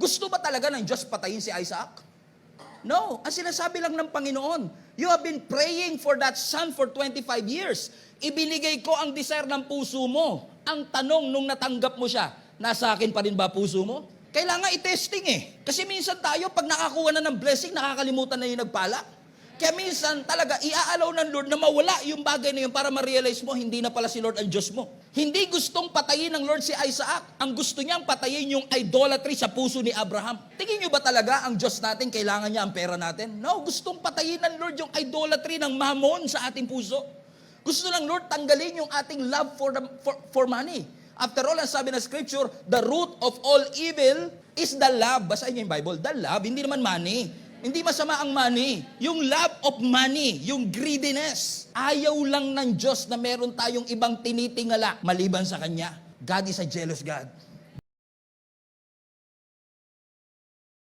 Gusto ba talaga ng Diyos patayin si Isaac? No. Ang sinasabi lang ng Panginoon, you have been praying for that son for 25 years. Ibinigay ko ang desire ng puso mo. Ang tanong nung natanggap mo siya, nasa akin pa rin ba puso mo? Kailangan i-testing Kasi minsan tayo, pag nakakuha na ng blessing, nakakalimutan na yung nagpala. Kaya minsan talaga, iaalaw ng Lord na mawala yung bagay na yun para ma-realize mo, hindi na pala si Lord ang Diyos mo. Hindi gustong patayin ng Lord si Isaac. Ang gusto niyang patayin yung idolatry sa puso ni Abraham. Tingin niyo ba talaga ang Diyos natin, kailangan niya ang pera natin? No, gustong patayin ng Lord yung idolatry ng mammon sa ating puso. Gusto ng Lord tanggalin yung ating love for money. After all, ang sabi ng Scripture, the root of all evil is the love. Basahin niyo yung Bible, the love, hindi naman money. Hindi masama ang money. Yung love of money, yung greediness. Ayaw lang ng Diyos na meron tayong ibang tinitingala maliban sa Kanya. God is a jealous God.